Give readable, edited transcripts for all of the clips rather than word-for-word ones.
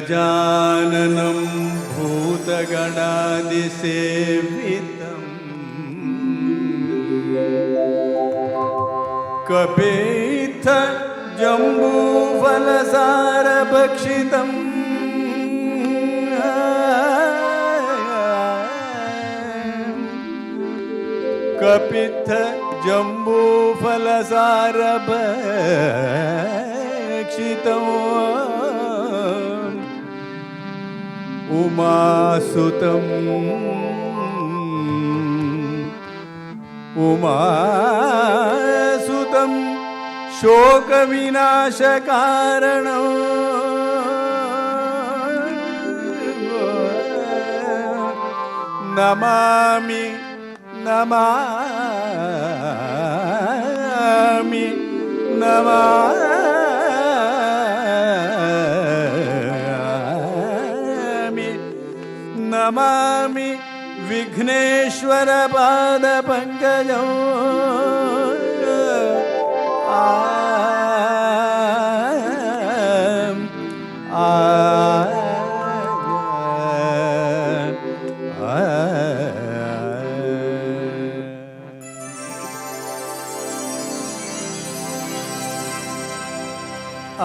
ಗಜಾನನಂ ಭೂತಗಣಾದಿಸೇವಿತಂ ಕಪೀಥ ಜಂಬೂಫಲಸಾರಭಕ್ಷಿತಂ ಕಪಿಥ ಜಂಬೂಫಲಸಾರಭಕ್ಷಿತಂ ಉಮಾಸುತಂ ಉಮಾಸುತಂ ಶೋಕ ವಿನಾಶ ಕಾರಣಂ ನಮಾಮಿ ನಮಾಮಿ ನಮಾಮಿ ನಮಾಮಿ ವಿಘ್ನೇಶ್ವರ ಪಾದ ಪಂಕಜಂ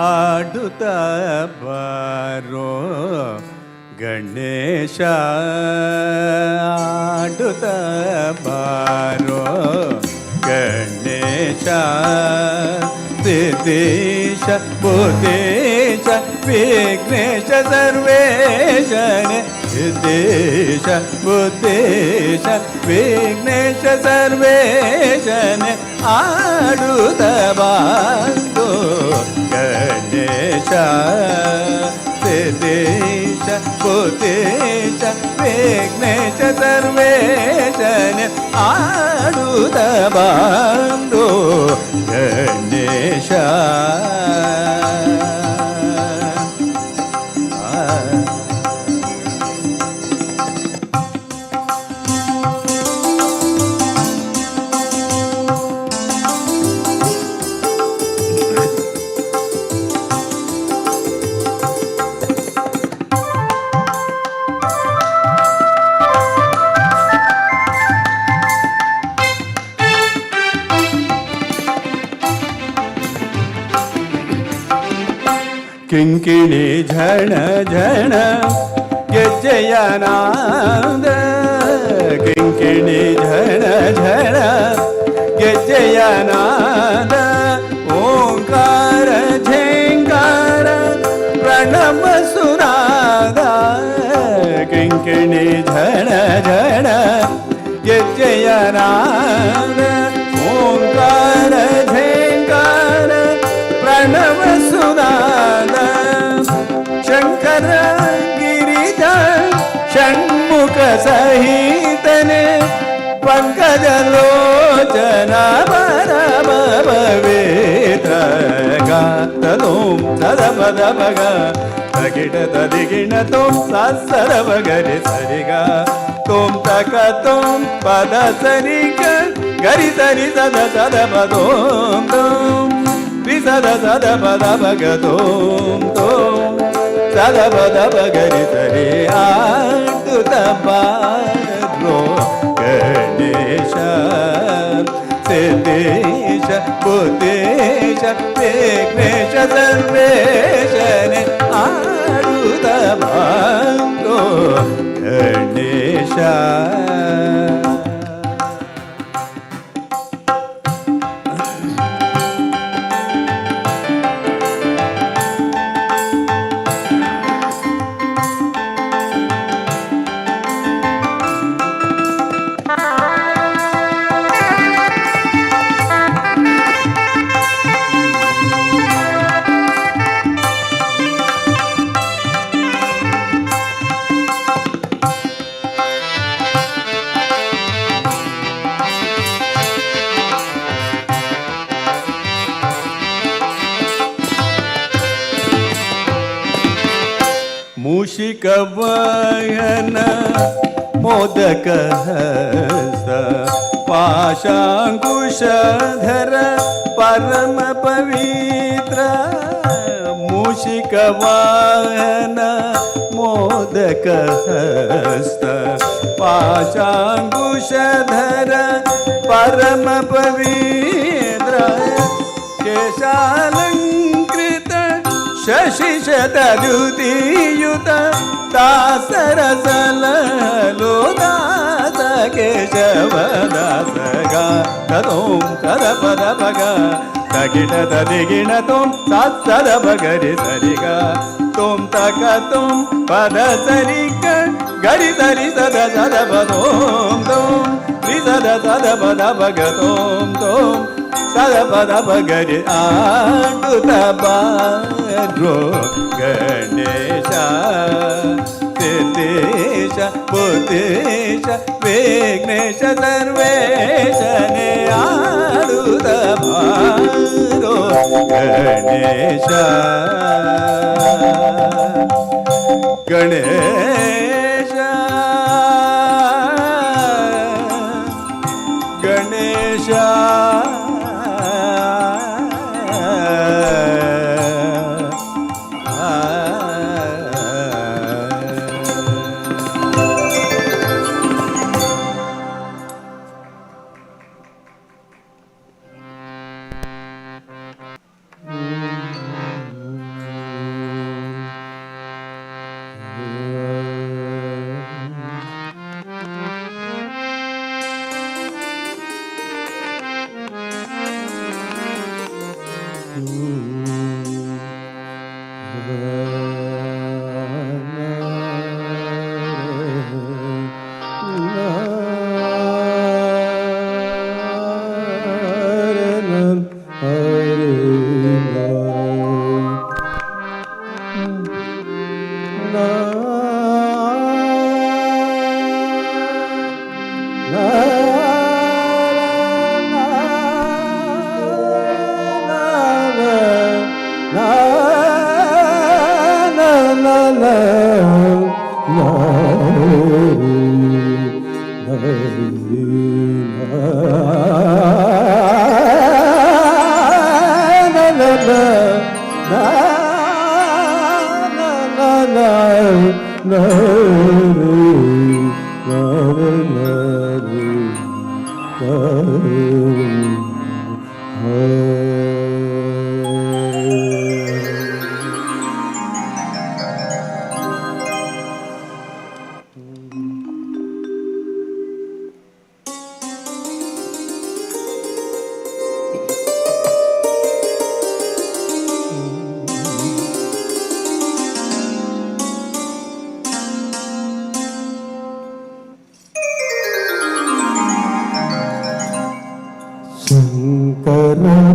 ಆಡುತ್ತ ಬಾರೋ ಗಣೇಶ ಆಡುತ್ತ ಬಾರೋ ಗಣೇಶ ಸಿದ್ದೇಶ ಭೂತೇಶ ವಿಘ್ನೇಶ ಸರ್ವೇಶನ ಸಿದ್ದೇಶ ಭೂತೇಶ ವಿಘ್ನೇಶ ಸರ್ವೇಶನ ಆಡುತ್ತ ಬಾರೋ ಗಣೇಶ ಸಿದ್ದೇಶ ಭೂತೇಶ ವಿಘ್ನೇಶ ಸರ್ವೇಶನ ಆಡುತ್ತ ಬಾರೋ ಗಣೇಶ ಕಿಂಕಿಣಿ ಝಣ ಝಣ ಗೆಜ್ಜೆಯ ನಾದ ಕಿಂಕಿಣಿ ಝಣ ಝಣ ಗೆಜ್ಜೆಯ ನಾದ ಓಂಕಾರ ಝೇಂಕಾರ ಪ್ರಣಮ ಸುನಾದ ಕಿಂಕಿಣಿ ಝಣ ಝಣ ಗೆಜ್ಜೆಯ ನಾದ ಓಂಕಾರ ಝೇಂಕಾರ ಪ್ರಣವ ಸುನಾದ ಶಂಕರ ಗಿರಿಜ ಷಣ್ಮುಖ ಸಹಿತನೆ ಪಂಕಜ ಲೋಚನ ಪರಮವೇತ್ರ ಗಾತಲೋಂ ಸದಪದ ಭಗ ತಗಿಡ ತದಿಗಿಣ ತೋಂ ಸರ ಬಗರಿ ಸರಿಗ ತೋಂ ತಕ ತೋಂ ಪದ ಸರಿಗ ಗರಿ ಸರಿ ಸದ ಸದ ಪದೋಂ ತೋಂ ಸದ ಸದ ಪದ ಭಗತೋಂ ತೋಂ ಸದ ಪದ ಭಗರಿ ಸರಿ ಆಡುತ್ತ ಬಾರೋ ಗಣೇಶ ಸಿದ್ದೇಶ ಭೂತೇಶ ವಿಘ್ನೇಶ ಸರ್ವೇಶನ ಆಡುತ್ತ ಬಾರೋ ಗಣೇಶ ಮೂಷಿಕವಾಹನ ಮೋದಕಹಸ್ತ ಪಾಶಾಂಕುಶಧರ ಪರಮ ಪವಿತ್ರ ಮೂಷಿಕವಾಹನ ಮೋದಕಹಸ್ತ ಪಾಶಾಂಕುಶಧರ ಪರಮ ಪವಿತ್ರ ಕೇಶಾಲಂಕೃತ ಶಶಿಶತದ್ಯುತಿಯುತ ದಾಸರಸಲೋದಾಸ ಕೇಶವ ದಾಸ ಗೋಂ ಕದ ಪದ ಪಗ ತಗಿಟ ತದಿಗಿಣ ತೋಂ ಸದ ಬಗರಿ ಸರಿಗ ತೋಂ ತಕ ತೋಂ ಪದ ಸರಿಗ ಗರಿ ಸರಿ ಸದ ಸದ ಪದೋಂ ತೋಂ ರಿ ಸದ ಸದ ಪದ ಬಗ ತೋಂ ತೋಂ ಸದ ಪದ ಬಗರಿ ಆಡುತ್ತ ಬಾರೋ ಗಣೇಶ ಸಿದ್ದೇಶ ಭೂತೇಶ ವಿಘ್ನೇಶ ಸರ್ವೇಶನೇ ಆಡುತ್ತ ಬಾರೋ ಗಣೇಶ ಗಣೇಶ ಗಣೇಶ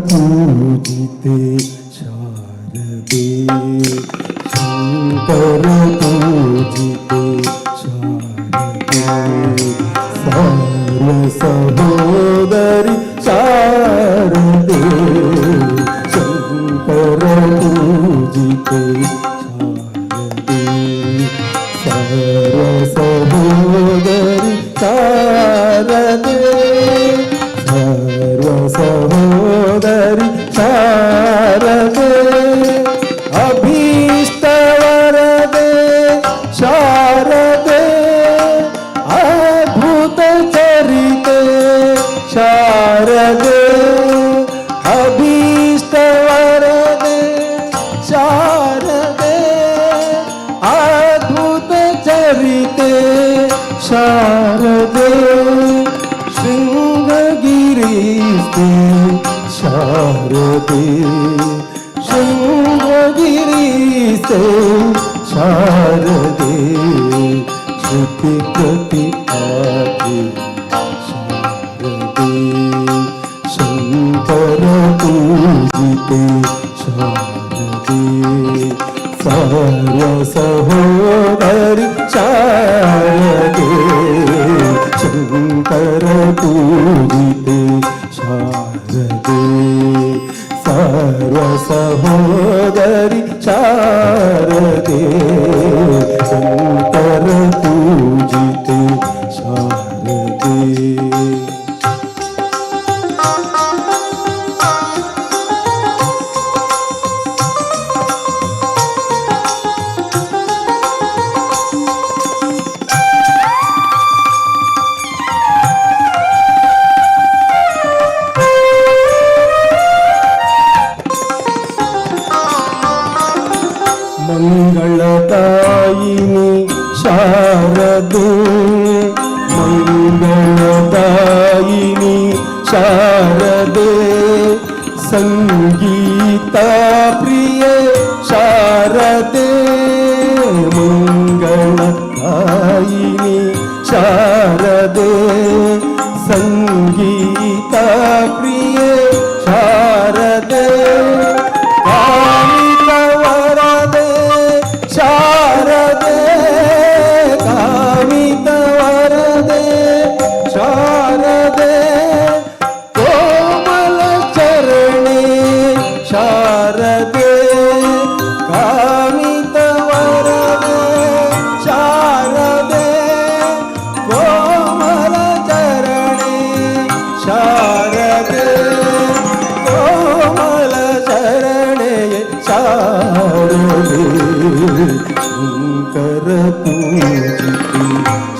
पूजिते शारदे शंकर पूजिते शारदे सार्व सहोदरि शारदे शंकर पूजिते शारदे सर्व सहोदरि शारदे सर्व सहोदरि शारदे अभीष्ट वरदे शारदे अद्भुत चरिते शारदे अभीष्ट वरदे शारदे अद्भुत चरिते शारदे शृंगगिरिस्ते शारदे शृंगगिरिस्ते शारदे श्रुति प्रतिपादे शारदे शंकर पूजिते शारदे सर्व सहोदरि शारदे शंकर पूजिते शारदे सर्व ಸಹೋದರಿ ಶಾರದೆ ಶಂಕರ ಪೂಜಿತೆ ಶಾರದೆ. ಮಂಗಳದಾಯಿನಿ ಶಾರದೆ ಮಂಗಳದಾಯಿನಿ ಶಾರದೆ ಸಂಗೀತ ಪ್ರಿಯ ಶಾರದೆ ಮಂಗಳದಾಯಿನಿ ಶಾರದೆ ಸಂಗೀತ ಪ್ರಿಯ ಶಾರದೆ ಶಾರದೆ ಕಾಮಿತ ವರದೆ ಶಾರದೆ ಕೋಮಲ ಚರಣೆ ಶಾರದೆ ಕಾಮಿತ ವರದೆ ಶಾರದೆ ಕೋಮಲ ಚರಣೆ ಶಾರದೆ ಕೋಮಲ ಚರಣೆ ಶಾರದೆ ಶಂಕರ ಪೂಜಿತೆ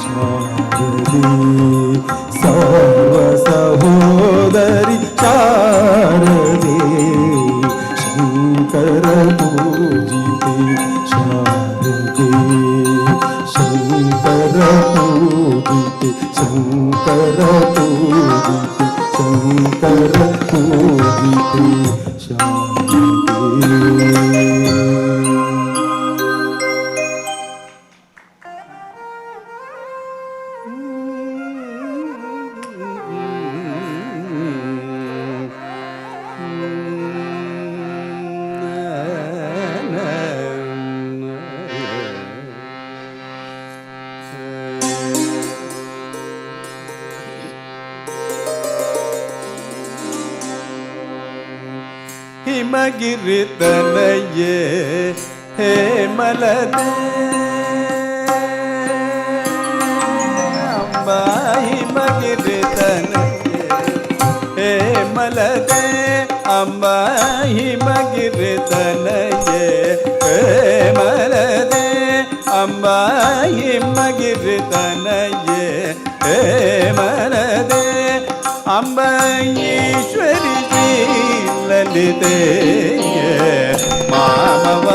ಶಾರದೆ ಸರ್ವ ಸಹೋದರಿ ಶಾರದೆ ಶಂಕರ ಪೂಜಿತೆ ಶಾರದೆ ಶಂಕರ ಪೂಜಿತೆ ಶಂಕರ ಪೂಜಿತೆ ಶಂಕರ ಪೂಜಿತೆ ಶಾರದೆ. ಹಿಮಗಿರಿತನಯೇ ಹೇಮಲದೆ ಅಂಬ ಹಿಮಗಿರಿತನಯೇ ಹೇಮಲದೆ ಅಂಬ ಹಿಮಗಿರಿತನಯೇ ಹೇಮಲದೆ ಅಂಬ ಹಿಮಗಿರಿತನಯೇ ಹೇಮಲದೆ ಅಂಬ ಈಶ್ವರಿ ಲಲಿತೆಯೇ ಮಾಮವ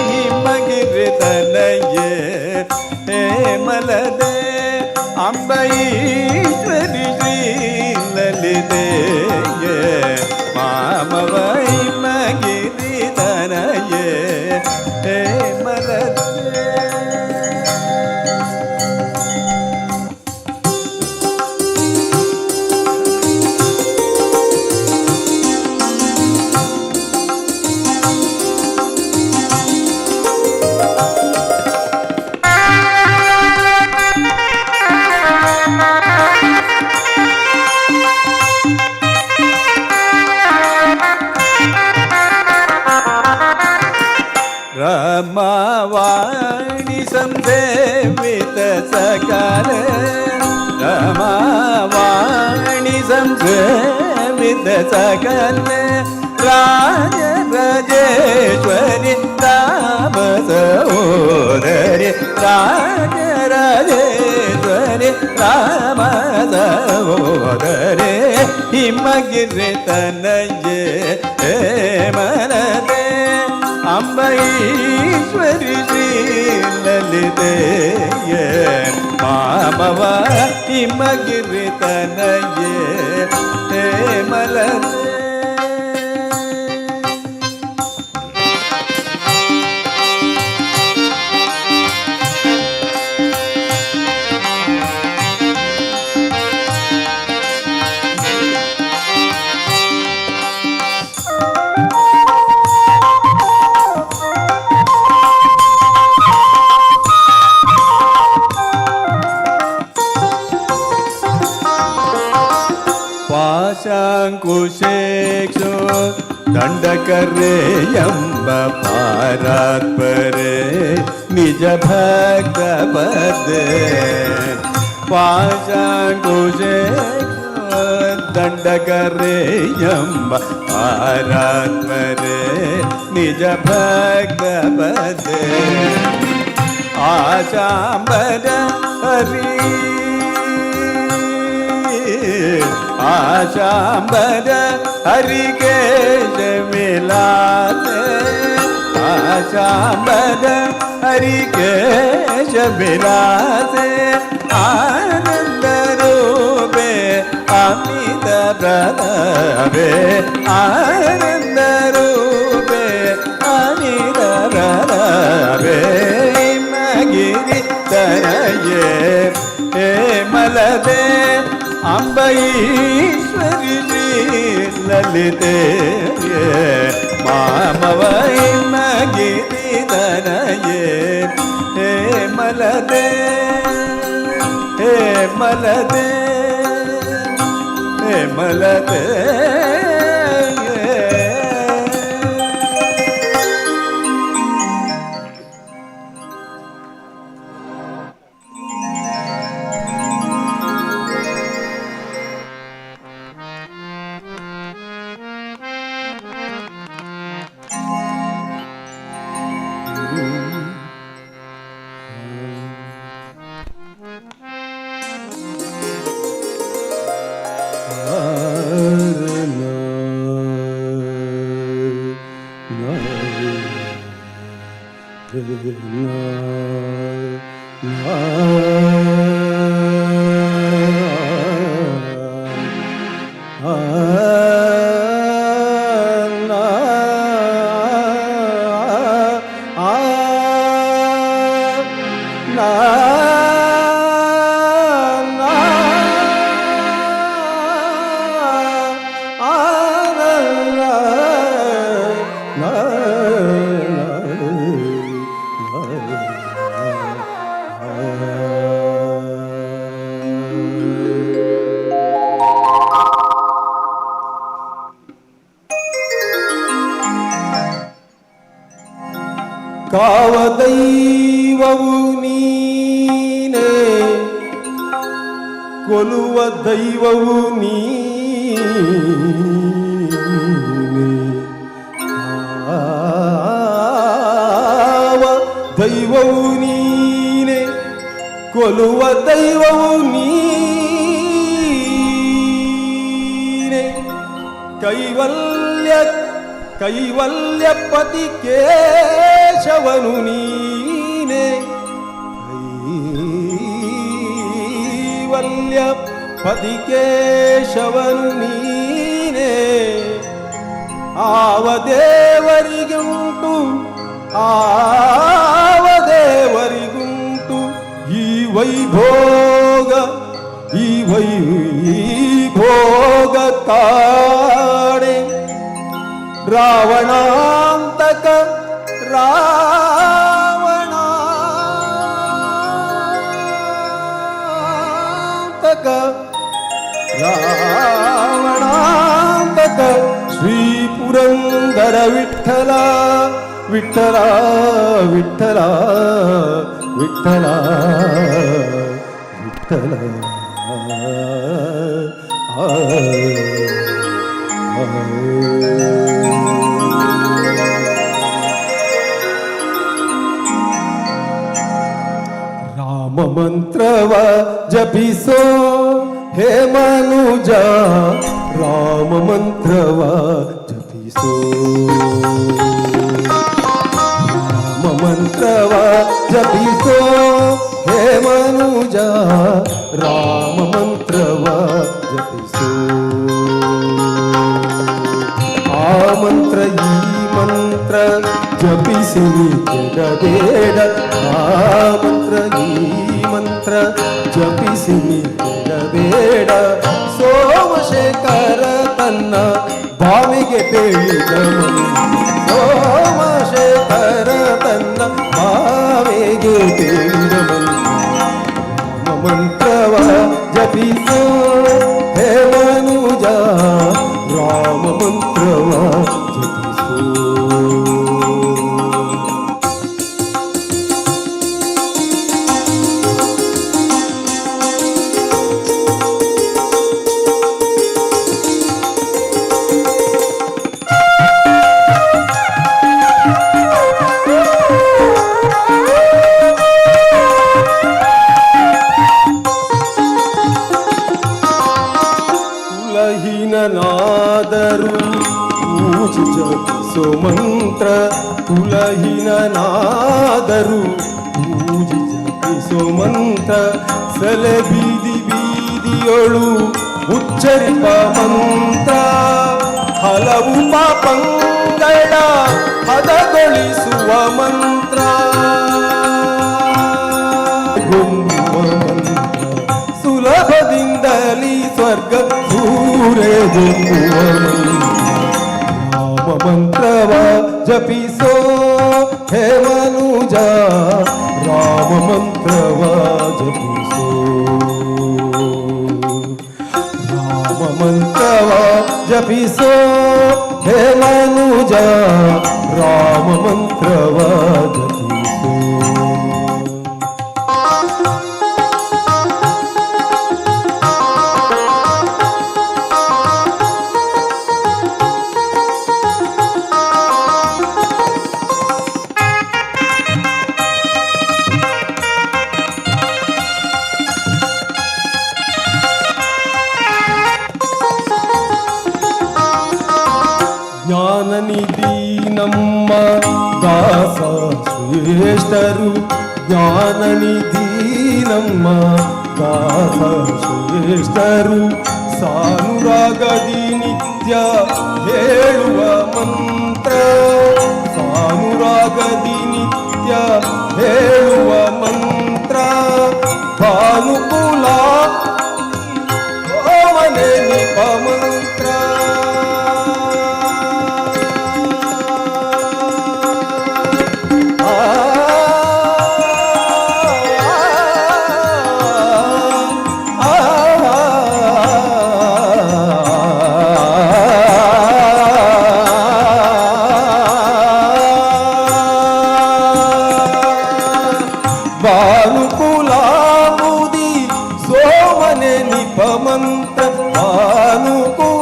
ಹಿಮಗಿರಿತನಯೇ ಹೇಮಲದೆ ಅಂಬ ಈಶ್ವರಿ ಶ್ರೀ ಲಲಿತೆಯೇ ಮಾಮವ ಹಿಮಗಿರಿತನಯೇ ಹೇಮಲದೆ. ರಮಾವಾಣಿ ಸಂಸೇವಿತ ಸಕಾಲ ರಮಾವಾಣಿ ಸಂಸೇವಿತ ಸಕಾಲ ರಾಜ ರಾಜೇಶ್ವರಿ ರಾಮ ಸಹೋದರಿ ರಾಜ ರಾಜೇಶ್ವರಿ ರಾಮ ಸಹೋದರಿ ಹಿಮಗಿರಿತನಯೇ ಹೇಮಲದೆ ಅಂಬ ಈಶ್ವರಿ ಶ್ರೀ ಲಲಿತೆಯೇ ಮಾಮವ ಹಿಮಗಿರಿತನಯೇ ಹೇಮಲದೆ. पाशाङ्कुशे ಕರೆ ಎಂಬ ಪಾರಾತ್ಪರೆ ನಿಜ ಭಕ್ತ ಪದೇ ಪಾಶಾಂಕುಶೇ ದಂಡಕರೆ ಎಂಬ ಪಾರಾತ್ಪರೆ ನಿಜ ಭಕ್ತ ಪದೇ ಆಶಾಂಬರ ಹರಿ आशांबर हरि केश मिलाते आशांबर हरि केश मिलाते आनंद रूपे अमित प्रतापे आनंद रूपे अमित प्रतापे मगिरि तरये हे मलदे अंबईश्वरी श्री ललिते मामवै मगिरि तनये हे मलदे हे मलदे हे मलदे ಕಾವದೈವವು ನೀನೇ ಕೊಲುವ ದೈವವು ನೀನೇ ಕಾವ ದೈವವು ನೀನೇ ಕೊಲುವ ದೈವವು ನೀನೇ ಕೈವಲ್ಯಪತಿ ಕೇಶವನು ನೀನೆ ಕೈವಲ್ಯಪತಿ ಕೇಶವನು ನೀನೆ ಆವ ದೇವರಿಗುಂಟು ಈ ವೈಭೋಗ ಈ ವೈಭೋಗ ಕಾಣೆ ರಾವಣಾಂತಕ ಶ್ರೀ ಪುರಂದರ ವಿಠಲ ವಿಠಲ ವಿಠಲ ವಿಠಲ ವಿಠಲ ರಾಮ ಮಂತ್ರವ ಜಪಿಸೋ ಹೇ ಮನುಜ ರಾಮ ಮಂತ್ರವ ಜಪಿಸೋ ರಾಮ ಮಂತ್ರವ ಜಪಿಸೋ ಹೇ ಮನುಜ ರಾಮ ಮಂತ್ರವ ಜಪಿಸೋ ಆ ಮಂತ್ರ ಈ ಮಂತ್ರ ಜಪಿಸಿ ಕೆಡಬೇಡ ಆ ಮಂತ್ರ ಈ ಮಂತ್ರ ಜಪಿಸಿ ಕೆಡಬೇಡ ಸೋಮಶೇಖರ ತನ್ನ ಬಾವಿಗೆ ತಿಳಿದನು ಸೋಮಶೇಖರ ತನ್ನ ಬಾವಿಗೆ ತಿಳಿದನು ಮಂತ್ರವ ಜಪಿಸೋ ಹೇ ಮನುಜ ರಾಮ ಮಂತ್ರವ ಜಪಿಸೋ ಕುಲಹೀನನಾದರೂ ಪೂಜಿ ಜಪಿಸೋ ಮಂತ್ರ ಸಲೆ ಬೀದಿ ಬೀದಿಯೊಳು ಉಚ್ಚರಿಪ ಮಂತ್ರ ಹಲವು ಪಾಪಂಗಳ ಹದಗೊಳಿಸುವ ಮಂತ್ರ ಗುಮ್ಮುವ ಮಂತ್ರ ಸುಲಭದಿಂದಲೀ ಸ್ವರ್ಗ ಸೂರೆಗೊಮ್ಮುವ ರಾಮ ಮಂತ್ರವ ಜಪಿಸೋ ಹೇ ಮನುಜ ರಾಮ ಮಂತ್ರವ ಜಪಿಸೋ ರಾಮ ಮಂತ್ರವ ಜಪಿಸೋ ಹೇ ಮನುಜ ರಾಮ ಮಂತ್ರವ ಜಪಿಸೋ ಜ್ಞಾನನಿಧಿ ನಮ್ಮ ದಾಸ ಶ್ರೇಷ್ಠರು ಜ್ಞಾನನಿಧಿ ನಮ್ಮ ದಾಸ ಶ್ರೇಷ್ಠರು ಸಾನುರಾಗದಿ ನಿತ್ಯ ಹೇಳುವ ಮಂತ್ರ ಸಾನುರಾಗದಿ ನಿತ್ಯ ಹೇಳುವ ಮಂತ್ರ ಭಾನುಕೂಲ ಓಮನೆ ನಿಪ ಮಂತ್ರ ಭಾನುಕುಲಾಮುದಿ ಸೋಮನೆ ನಿಪ ಮಂತ್ರ ಭಾನುಕುಲಾಮುದಿ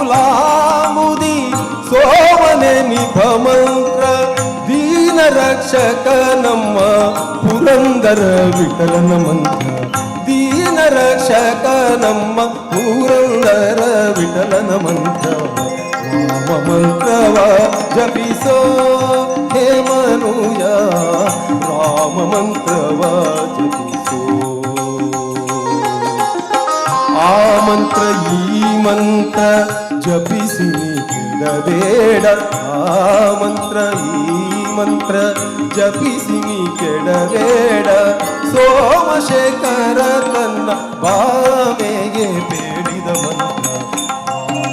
ಸೋಮನೆ ನಿಪ ಮಂತ್ರ ದೀನ ರಕ್ಷಕ ನಮ್ಮ ಪುರಂದರ ವಿಠಲನ ಮಂತ್ರ ದೀನ ರಕ್ಷಕ ನಮ್ಮ ಪುರಂದರ ವಿಠಲನ ಮಂತ್ರ ರಾಮ ಮಂತ್ರವ ಜಪಿಸೋ ಹೇ ಮನುಜ ರಾಮ ಮಂತ್ರವ ಜಪಿಸೋ ಆ ಮಂತ್ರ ಈ ಮಂತ್ರ ಜಪಿಸಿ ಕೆಡಬೇಡ ಆ ಮಂತ್ರ ಈ ಮಂತ್ರ ಜಪಿಸಿ ಕೆಡಬೇಡ ಸೋಮಶೇಖರ ತನ್ನ ಬಾಮೆಗೆ ಬೇಡಿದ ಮಂತ್ರ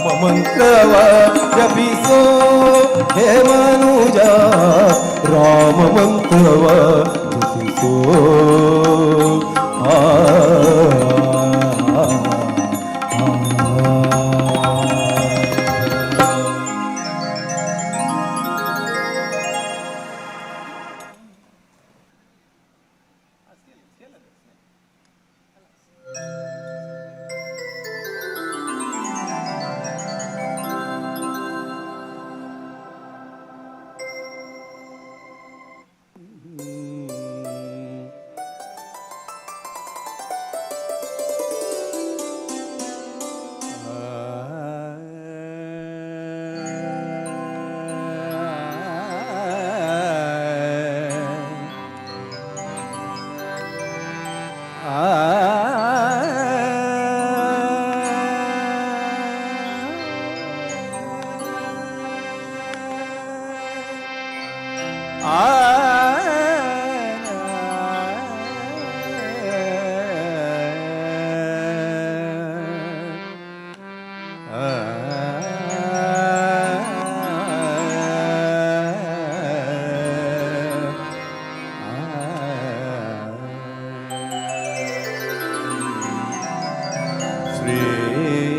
ರಾಮ ಮಂತ್ರವ ಜಪಿಸೋ ಹೇ ಮನುಜ ರಾಮ ಮಂತ್ರವ ಜಪಿಸೋ ಆ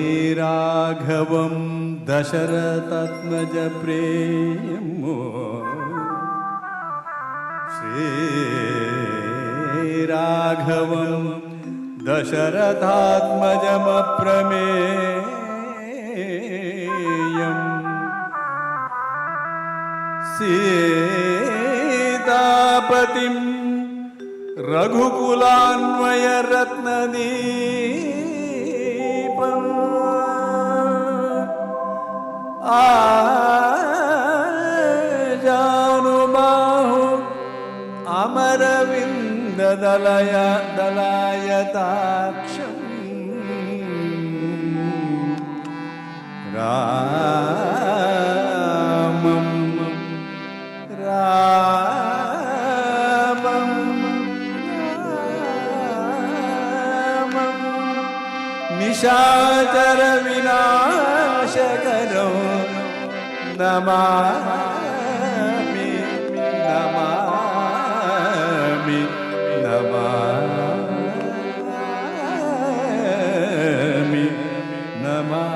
श्रीराघवं दशरथात्मज प्रेमो श्रीराघवं दशरथात्मजमप्रमेयम् सीतापतिं रघुकुलान्वयरत्नदीपम् जानुमा अमरविन्ददलय दलायताक्षम् रामं रामं रामं निशाचरविनाशकरो नमामि नमामि नमामि नमामि।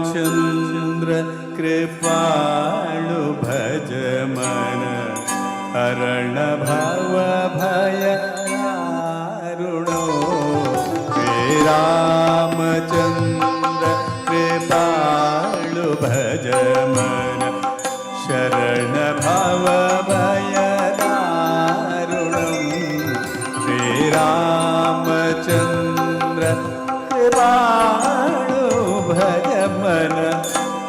श्रीरामचन्द्र कृपाळु भज मन हरण भव भय दारुणो। श्रीरामचन्द्र कृपाळु भज मन शरण भव भय दारुणम्। श्रीरामचन्द्र कृपाळु भज मन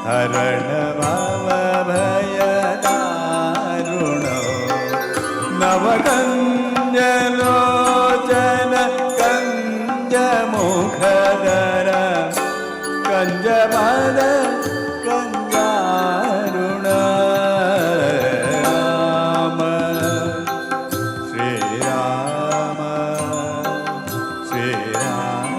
हरण भव भय दारुणो। नवकञ्जलोचन कञ्जमुखधर कञ्जपद कञ्जारुण। राम श्रीराम श्रीराम।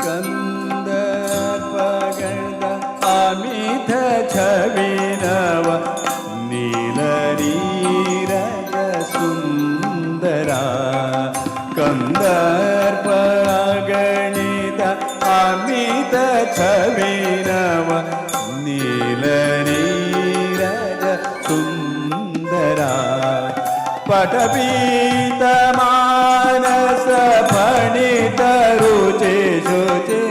कंदर्पगण अमित छविनव नीलरीरज सुंदरा। कंदर्पगणित अमित छविनव नीलरीरज सुंदरा। पटपीत मानस फणित रुचे शुचे।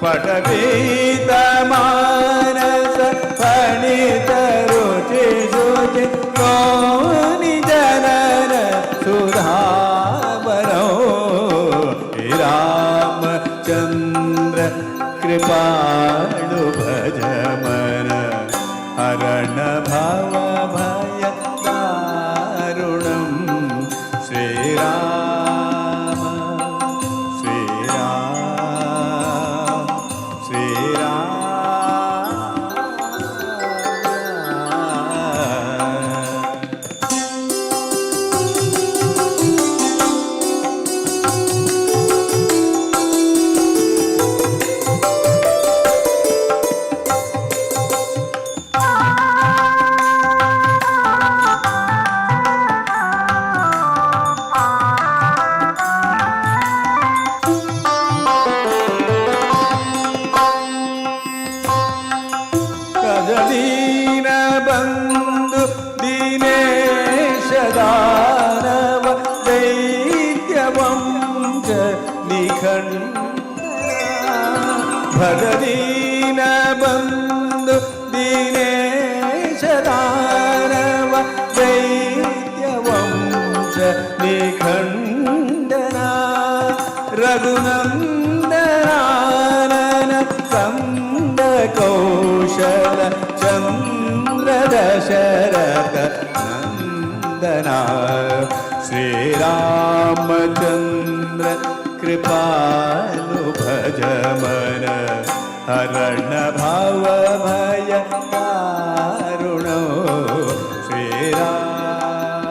पटपीत मानस फणित रुचे शुचे। कौनि जनन सुधावरो। रामचंद्र कृपाळु भज मन हरण भव भय दारुणम्। श्रीराम श्रीराम श्रीराम। दीन बंधु दीनेश दानव दैत्यवंश निखंडना। भज दीन बंधु दीनेश दानव दैत्यवंश निखंडना। रघुनंदनानन कंद कौशल चंद्र दशरथ नंदना। श्रीरामचंद्र कृपालु भज मन हरण भव भय दारुणो। श्रीराम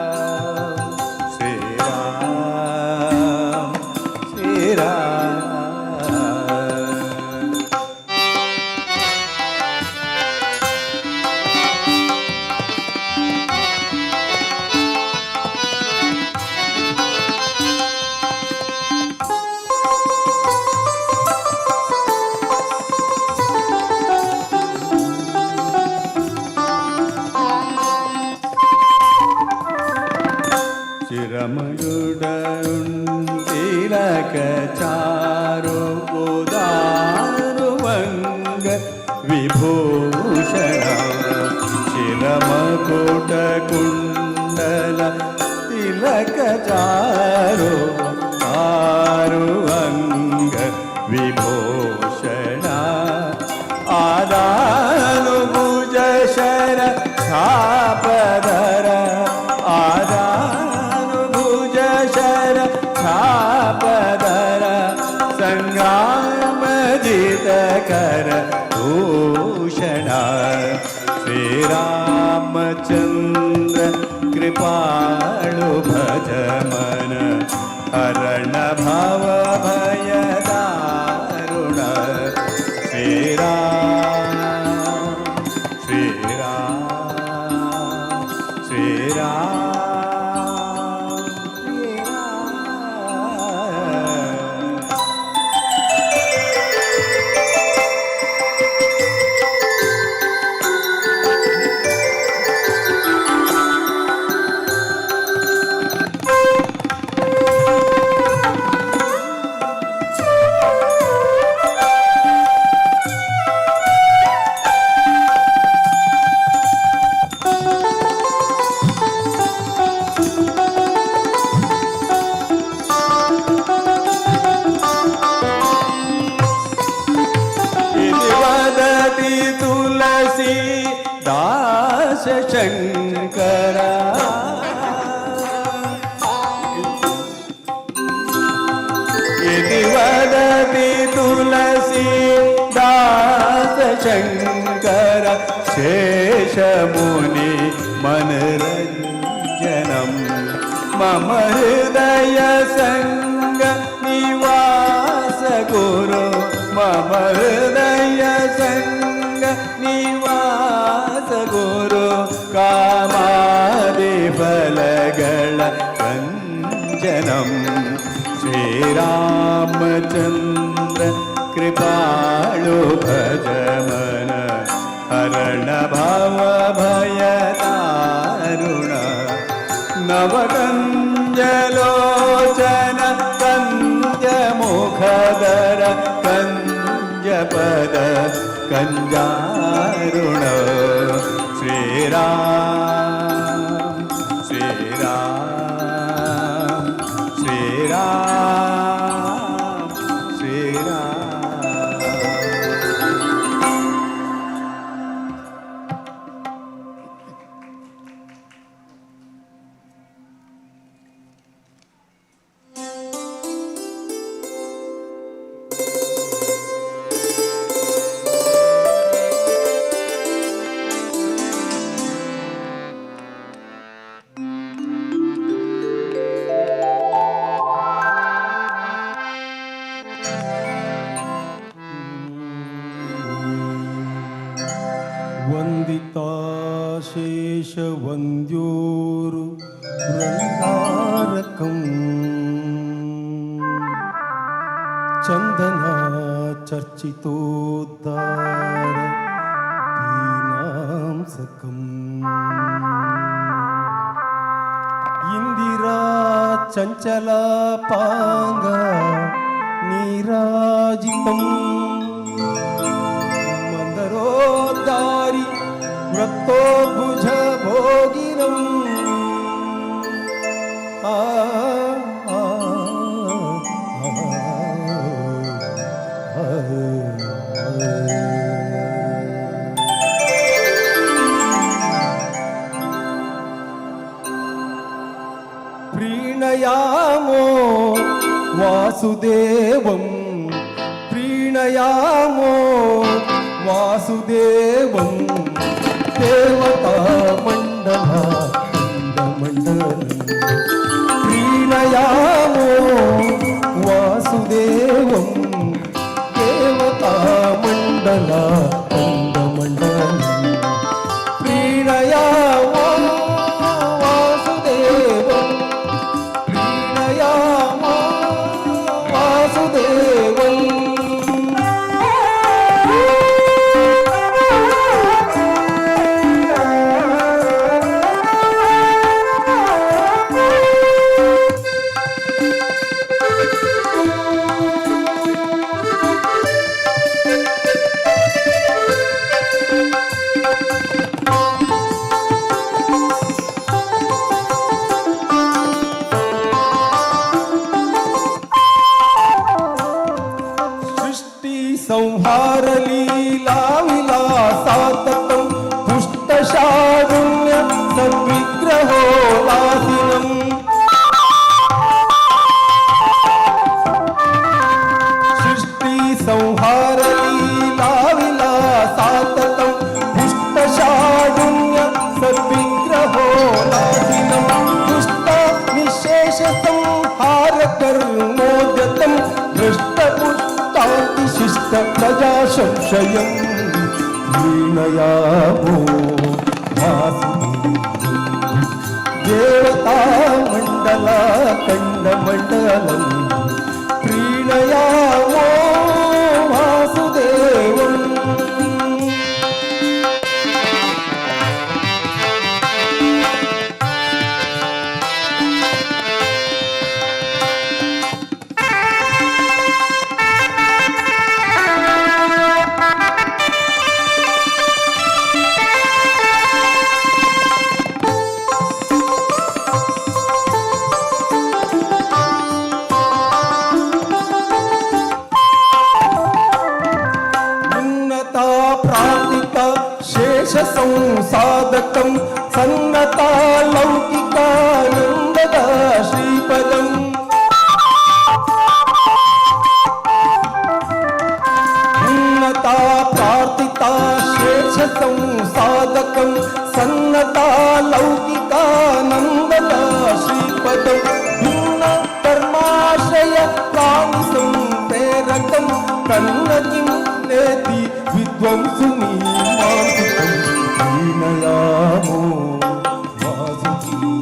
श्रीराम श्रीराम। तिलक चारु उदारुवङ्ग विभूषण शिरमकुट कुण्डल तिलक चारु आरुवङ्ग विभूषण आदानुभुज शर छापधर आदानुभुज शर छापधर संग्रामजित कर भूषण श्रीरामचन्द्र कृपाळु भज मन हरण भव भय दारुण श्रीराम श्रीराम श्रीराम तुलसी दास शंकरा इति वदति तुलसी दास शंकर शेष मुनि मनरंजनम मम हृदय संग निवास गुरु मम हृदय संग निवास गुरु कामादि फलಗಳ ವಂಜನಂ ಶ್ರೀರಾಮಚಂದ್ರ ಕೃಪಾಳು ಭಜ ಮನ ಹರಣ ಭವ ಭಯ ದಾರುಣ ನವಕಂಜಲೋಚನ ಕಂಜ ಮುಖದರ ಕಂಜ ಪದ ಕಂಜಾರುಣ ಶ್ರೀರಾಮ್ ಶ್ರೀರಾಮ್ ಶ್ರೀರಾಮ್ ಶ್ರೀರಾಮ್ ವಂದಿತಾಶೇಷ ವಂದ್ಯೋರು ವೃಂದಾರಕಂ ಚಂದನ ಚರ್ಚಿತೋದ್ಧಾರ ಪೀನಾಂಸಕಂ ಇಂದಿರಾ ಚಂಚಲಾಪಾಂಗ ನೀರಾಜಿತಂ ಮಂದರೋದ್ಧಾರಿ ವೃತ್ತೋ ಭುಜ ಭೋಗಿನಂ ಪ್ರೀಣಯಾಮೋ ವಾಸುದೇವಂ ಪ್ರೀಣಯಾಮೋ ವಾಸುದೇವಂ ದೇವತಾ ಮಂಡಲ ಮಂಡಲ ಪ್ರೀಣಯಾಮೋ ವಾಸುದೇವಂ ದೇವತಾ ಮಂಡಲ ಮಂಡಲ ಪ್ರೀಣಯಾಮೋ ವಾಸುದೇವಂ ಪ್ರೀಣಯಾಮೋ ವಾಸುದೇವಂ संहारलीलाविलासाततं पुष्टशाढुन्य सद्विग्रहो लासिनम् सृष्टि संहारलीलाविलासाततं पुष्टशाढुन्य सद्विग्रहो लासिनम् पुष्टनिशेषसंहारकर्मोद्यतं भ्रष्टपुष्टातिशिष्ट प्रजा संशयं लीलयामो वासुदेवं देवतामण्डला खण्डमण्डलं प्रीणयामो वासुदेवम् संसाधकं सन्नता लौकिकानन्दद श्रीपदम् उन्नता प्रार्थिता शेष संसाधकं सन्नता लौकिकानन्दद श्रीपदम् भिन्न कर्माशय प्राणि संप्रेरकं कन्नकिं नेति विद्वंसुनी प्रीणयामो वासुदेवं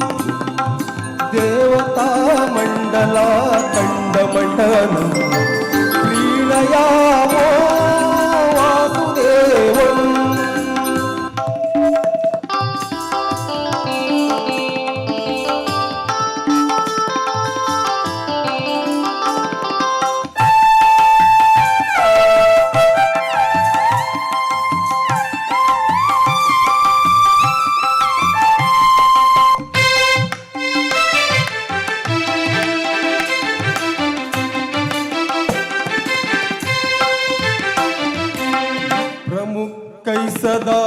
देवतामण्डला खण्डमण्डलं प्रीणयामो वासुदेवम् प्रमुखै सदा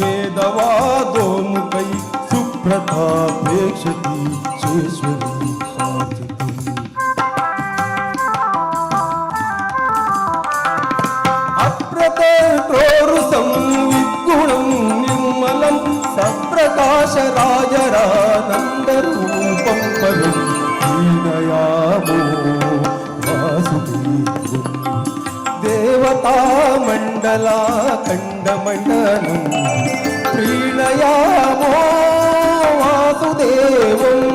वेदवादोन्मुखै सुप्रथापेक्षति शेश्वरी साचितम् अप्रतेत्रोरुसं विद्गुणं निर्मलं सप्रकाशराजरानन्दरूपं परं प्रीणयामो वासुदेवम् देवतामण्डला खण्डमण्डलं प्रीणयामो वासुदेवम्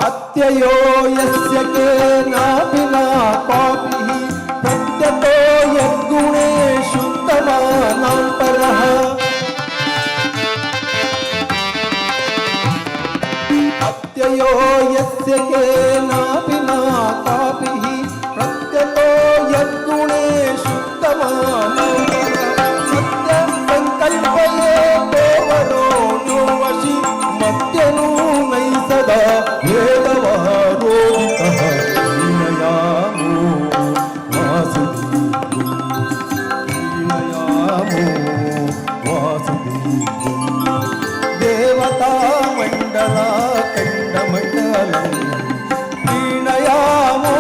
अत्ययो यस्य केनापि न क्वापि प्रत्यतो यद्गुणेषु तमानां परः अत्ययो यस्य केनापि न क्वापि प्रत्यतो यद्गुणेषु तमानां परः सत्यसङ्कल्पये देवरो नो वशि मत्यनूनै सदा वेदवारोदितः प्रीणयामो वासुदेवं प्रीणयामो वासुदेवं देवतामण्डला खण्डमण्डलं प्रीणयामो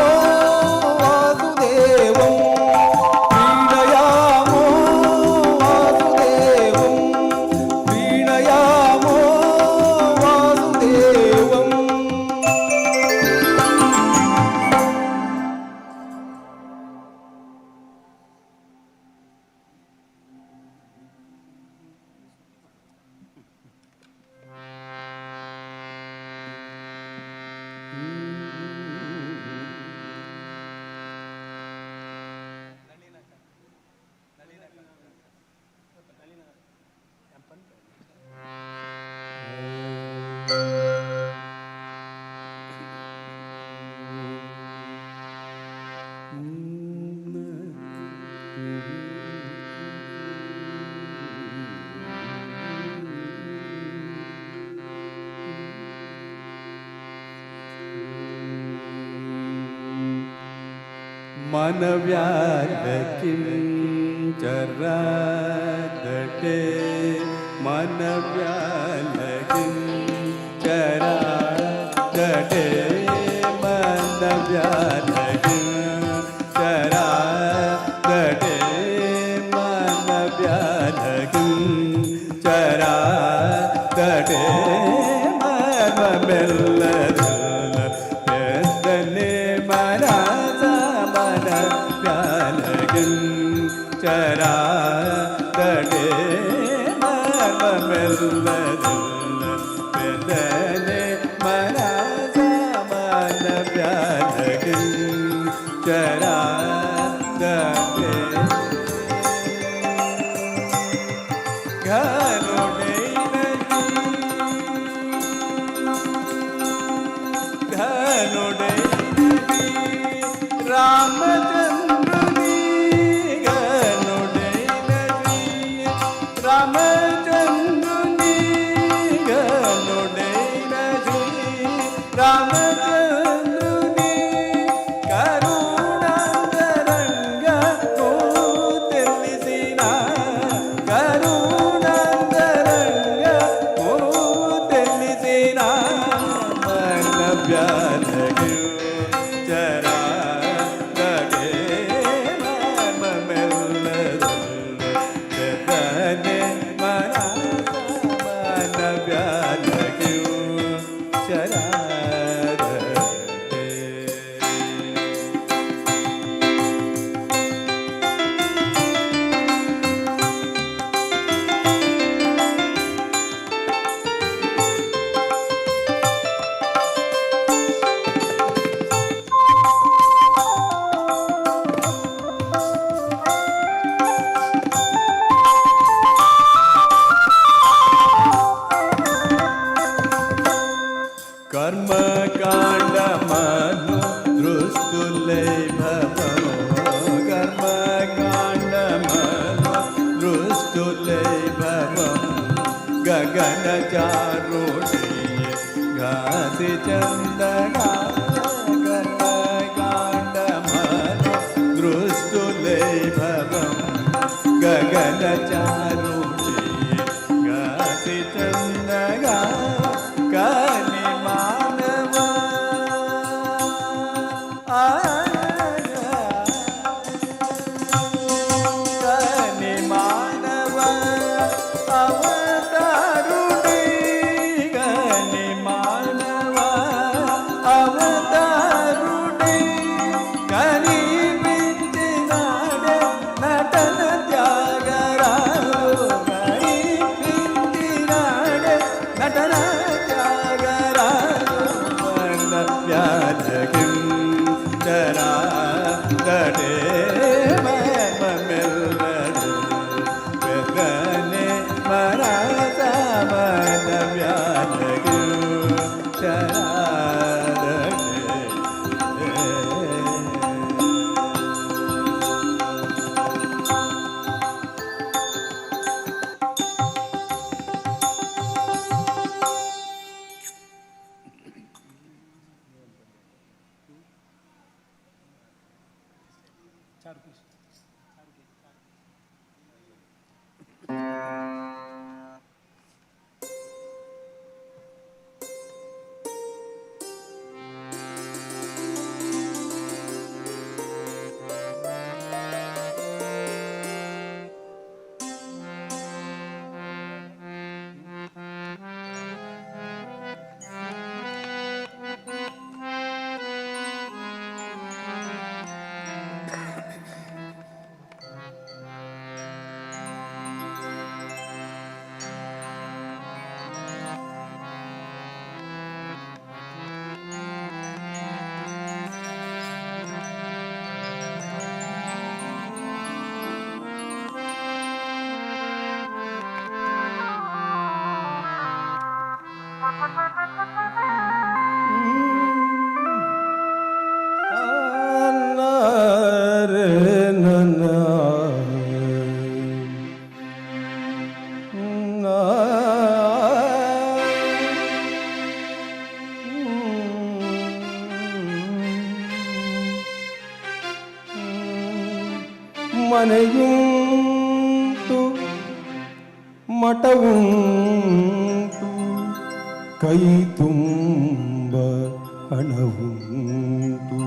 मनव्यालकिं चरादटे मनव्यालकिं चरादटे मनव्यालकिं चरादटे मनव्यालकिं चरादटे मनमेल्लदुल पेद्दने मनाजा मनव्यालकिं चरादटे मनमेल्लदुल पेद्दने मनाजा मनव्यालकिं चरादटे रामचंद्रनी गनुडैनजी रामचंद्रनी गनुडैनजी रामचंद्रनी करुणांतरंग तेलिसिन करुणांतरंग तेलिसिन मनव्यालकिं चरा कर्मकाण्डमनु दृष्टुलैभवं कर्मकाण्डमनु दृष्टुलैभवं गगनचारुणी घासि चन्दना कर्मकाण्डमनु दृष्टुलैभवं गगनचारुणी घासि चन्दना ಮನೆಯುಂಟು ಮಠವುಂಟು ಕೈ ತುಂಬ ಹಣವುಂಟು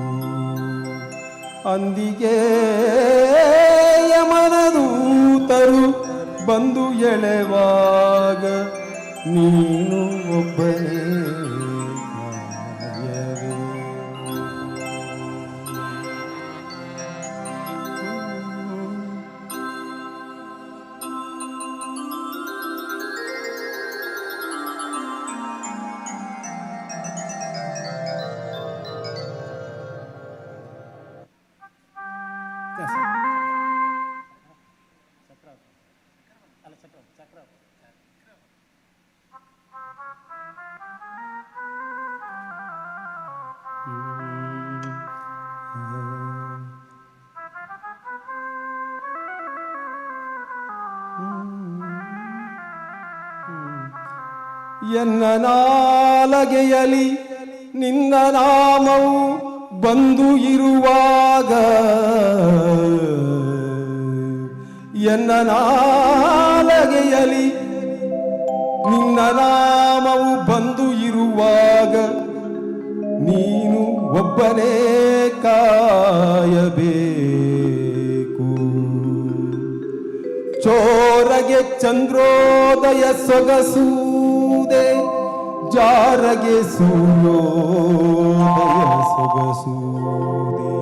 ಅಂದಿಗೆ ಯಮನದೂತರು ಬಂದು ಎಳೆವಾಗ ನೀನು ಒಬ್ಬನೇ ಕಾಯವೇ. ಎನ್ನ ನಾಲಗೆಯಲಿ ನಿನ್ನ ನಾಮವು ಬಂದು ಇರುವಾಗ ಎನ್ನ ನಾಲಗೆಯಲಿ ನಿನ್ನ ನಾಮವು ಬಂದು ಇರುವಾಗ ನೀನು ಒಬ್ಬನೇ ಕಾಯಬೇಕು. ಚೋರಗೆ ಚಂದ್ರೋದಯ ಸೊಗಸೂದೆ ಜಾರಗೆ ಸೂರ್ಯೋದಯ ಸೊಗಸೂದೆ.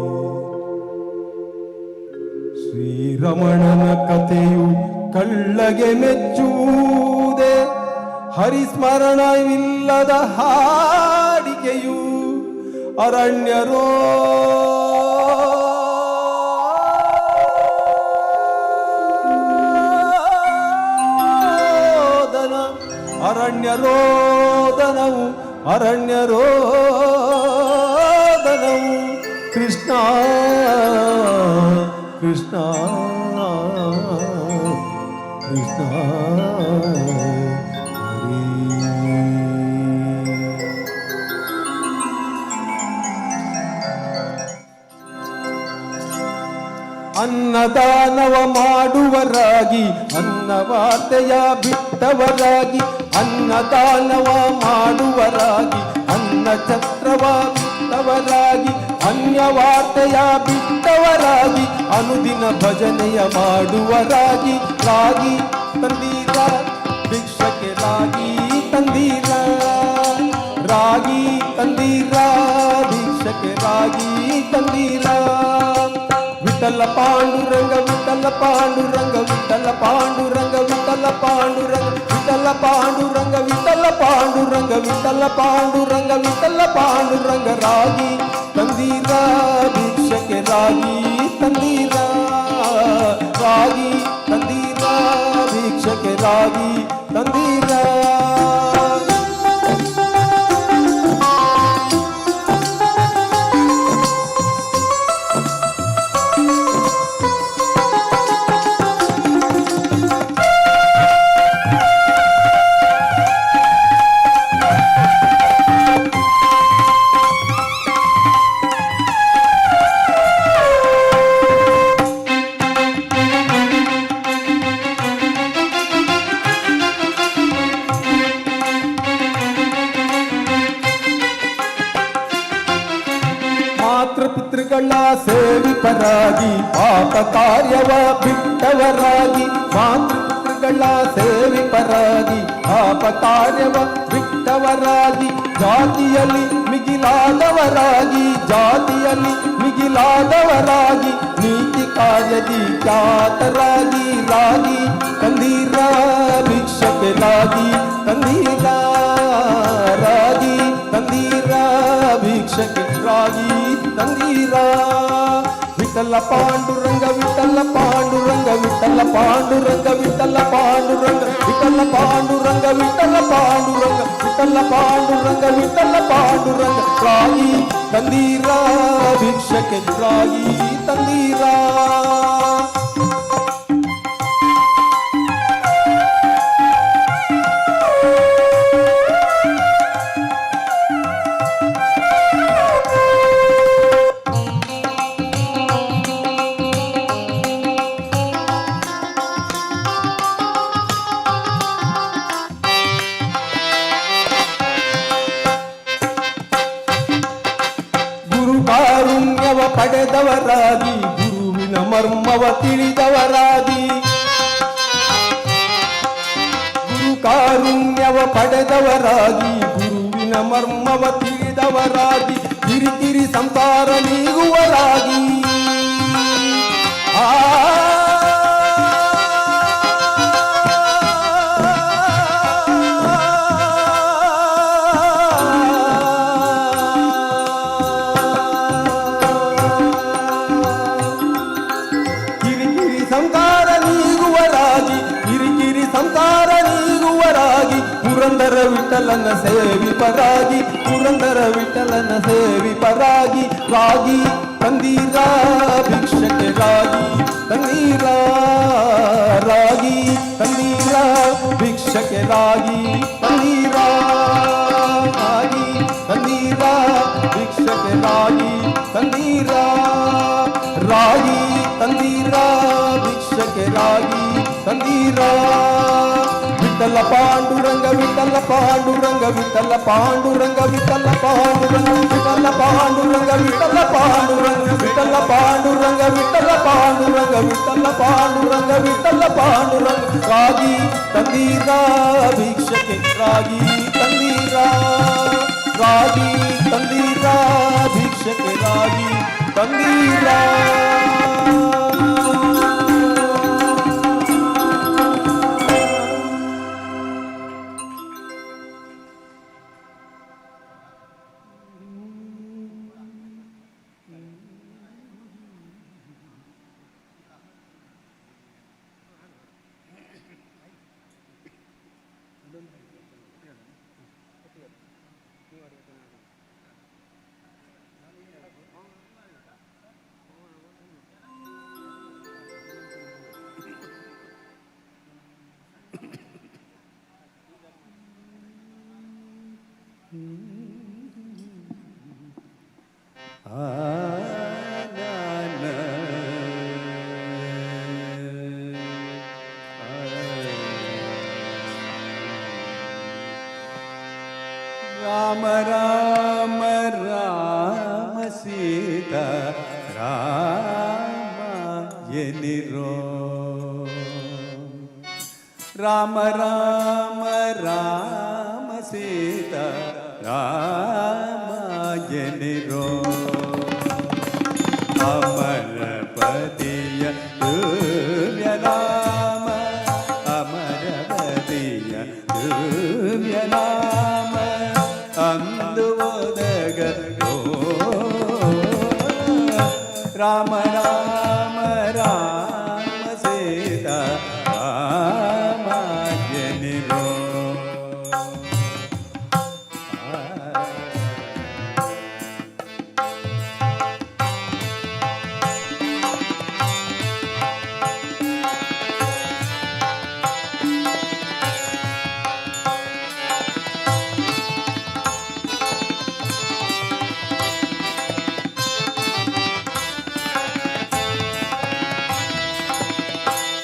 ಶ್ರೀರಮಣನ ಕಥೆಯು ಕಳ್ಳಗೆ ಮೆಚ್ಚುವುದೇ ಹರಿಸ್ಮರಣವಿಲ್ಲದ ಹಾಡಿಕೆಯು ಅರಣ್ಯರೋ ಅರಣ್ಯರೋದನವು ಅರಣ್ಯರೋದನವು ಕೃಷ್ಣ ಕೃಷ್ಣ ಕೃಷ್ಣ ಹರಿ. ಅನ್ನದಾನವ ಮಾಡುವರಾಗಿ ಅನ್ನವಾರ್ತೆಯ ಬಿಟ್ಟವರಾಗಿ ಅನ್ನದಾನವ ಮಾಡುವರಾಗಿ ಅನ್ನ ಛತ್ರವ ಬಿಟ್ಟವರಾಗಿ ಅನ್ಯವಾರ್ತೆಯ ಬಿಟ್ಟವರಾಗಿ ಅನುದಿನ ಭಜನೆಯ ಮಾಡುವರಾಗಿ ರಾಗಿ ತಂದೀರ ಭಿಕ್ಷಕ್ಕೆ ರಾಗಿ ತಂದೀರ ರಾಗಿ ತಂದೀರ ಭಿಕ್ಷಕ್ಕೆ ರಾಗಿ ತಂದೀರ. ವಿಠಲ ಪಾಂಡುರಂಗ ವಿಠಲ ಪಾಂಡುರಂಗ ವಿಠಲ ಪಾಂಡುರಂಗ ವಿಠಲ ಪಾಂಡುರಂಗ ವಿಠಲ ಪಾಂಡುರಂಗ ವಿಠಲ ಪಾಂಡುರಂಗ ವಿಠಲ ಪಾಂಡುರಂಗ ವಿಠಲ ಪಾಂಡುರಂಗ ರಾಗಿ ತಂದೀರ ಭಿಕ್ಷಕ್ಕೆ ರಾಗಿ ತಂದೀರ ರಾಗಿ ತಂದೀರ ಭಿಕ್ಷಕ್ಕೆ ರಾಗಿ ತಂದೀರ. ಮಾತೃಪಿತೃಗಳ ಸೇವಿಪರಾಗಿ ಪಾಪ ಕಾರ್ಯವ ಬಿಟ್ಟವರಾಗಿ ಮಾತೃಪಿತೃಗಳ ಸೇವಿಪರಾಗಿ ಪಾಪ ಕಾರ್ಯವ ಬಿಟ್ಟವರಾಗಿ ಜಾತಿಯಲ್ಲಿ ಮಿಗಿಲಾದವರಾಗಿ ಜಾತಿಯಲ್ಲಿ ಮಿಗಿಲಾದವರಾಗಿ ನೀತಿ ಕಾರ್ಯದಿ ಖ್ಯಾತರಾಗಿ ರಾಗಿ ತಂದೀರ ಭಿಕ್ಷಕ್ಕೆ ರಾಗಿ ತಂದೀರ ರಾಗಿ ತಂದೀರ ಭಿಕ್ಷಕ್ಕೆ ರಾಗಿ ತಂದೀರ. ವಿಠಲ ಪಾಂಡುರಂಗ ವಿಠಲ ಪಾಂಡುರಂಗ ವಿಠಲ ಪಾಂಡುರಂಗ ವಿಠಲ ಪಾಂಡುರಂಗ ವಿಠಲ ಪಾಂಡುರಂಗ ವಿಠಲ ಪಾಂಡುರಂಗ ವಿಠಲ ಪಾಂಡುರಂಗ ವಿಠಲ ಪಾಂಡುರಂಗ ರಾಗಿ ತಂದೀರ ಭಿಕ್ಷಕ್ಕೆ ರಾಗಿ ತಂದೀರ. ಪಡೆದವರಾಗಿ ಗುರುವಿನ ಮರ್ಮವ ತಿಳಿದವರಾಗಿ ಗುರು ಕಾರುಣ್ಯವ ಪಡೆದವರಾಗಿ ಗುರುವಿನ ಮರ್ಮವ ತಿಳಿದವರಾಗಿ ಕಿರಿಕಿರಿ ಸಂಸಾರ ನೀಗುವರಾಗಿ ಕಿರಿಕಿರಿ ಸಂಸಾರ ನೀಗುವರಾಗಿ ಕಿರಿಕಿರಿ ಸಂಸಾರ ನೀಗುವರಾಗಿ ಪುರಂದರ ವಿಠಲನ ಸೇವಿಪರಾಗಿ ಪುರಂದರ ವಿಠಲನ ಸೇವಿಪರಾಗಿ ರಾಗಿ ತಂದೀರ ಭಿಕ್ಷಕ್ಕೆ ರಾಗಿ ತಂದೀರ ರಾಗಿ ತಂದೀರ ಭಿಕ್ಷಕ್ಕೆ ರಾಗಿ ತಂದೀರ ರಾಗಿ ತಂದೀರ ಭಿಕ್ಷಕ್ಕೆ ರಾಗಿ ತಂದೀರ ರಾಗಿ ತಂದೀರ ಭಿಕ್ಷಕ್ಕೆ ರಾಗಿ ತಂದೀರ ವಿಠಲ ಪಾಂಡುರಂಗ ವಿಠಲ ಪಾಂಡುರಂಗ ವಿಠಲ ಪಾಂಡುರಂಗ ವಿಠಲ ಪಾಂಡುರಂಗ ವಿಠಲ ಪಾಂಡುರಂಗ ವಿಠಲ ಪಾಂಡುರಂಗ ವಿಠಲ ಪಾಂಡುರಂಗ ವಿಠಲ ಪಾಂಡುರಂಗ ವಿಠಲ ಪಾಂಡುರಂಗ ವಿಠಲ ಪಾಂಡುರಂಗ ರಾಗಿ ತಂದೀರ ಭಿಕ್ಷಕ್ಕೆ ರಾಗಿ ತಂದೀರ ರಾಗಿ ತಂದೀರ ಭಿಕ್ಷಕ್ಕೆ ರಾಗಿ ತಂದೀರ ರಾಮ ರಾಮ ರಾಮ ಸೀತಾ ರಾಮ ಎನಿರೋ ರಾಮ ರಾಮ ರಾಮ ಸೀತಾ ರಾಮ ಎನಿರೋ ಅಮರಪತಿಯ ದುರ್ಯ ರಾಮ ಅಮರಪತಿಯ ದುರ್ಯ ರಾಮ ಅಂದು ಒದಗ ರಾಮ ರಾಮ ರಾಮ ಸೀತಾ ರಾಮ ಎನಿರೋ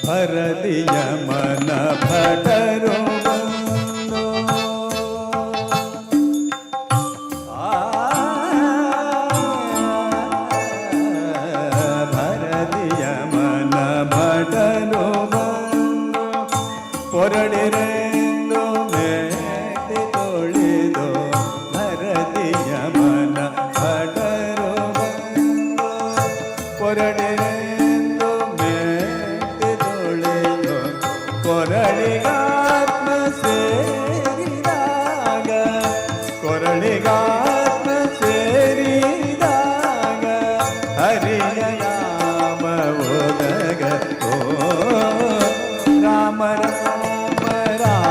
ಭರದಿಯ ಮನ ಭಟರು ಬಂದು ಭರದಿಯ ಮನ ಭಟರು ಬಂದು ಹೊರಡಿರೆಂದು ಮೇಟಿ ತೊಳೆದು ಭರದಿಯ ಮನ ಭಟರು ಬಂದು ಹೊರಡಿರೆಂದು ಕೊರಳಿಗಾತ್ಮ ಸೇರಿದಾಗ ಕೊರಳಿಗಾತ್ಮ ಸೇರಿದಾಗ ಹರಿಯ ನಾಮ ಒದಗ ಓ ರಾಮ ರಾಮ ರಾಮ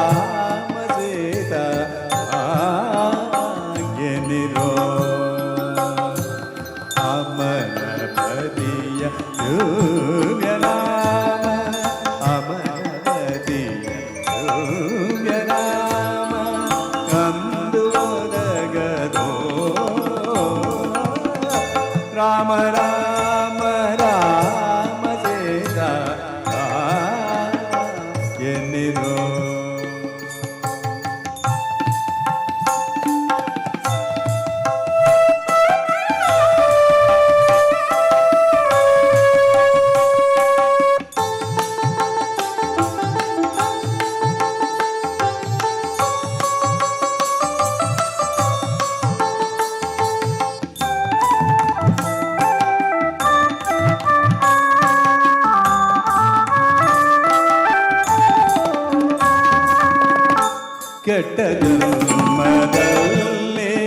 ಕೆಟ್ಟ ಜನ್ಮದಲ್ಲಿ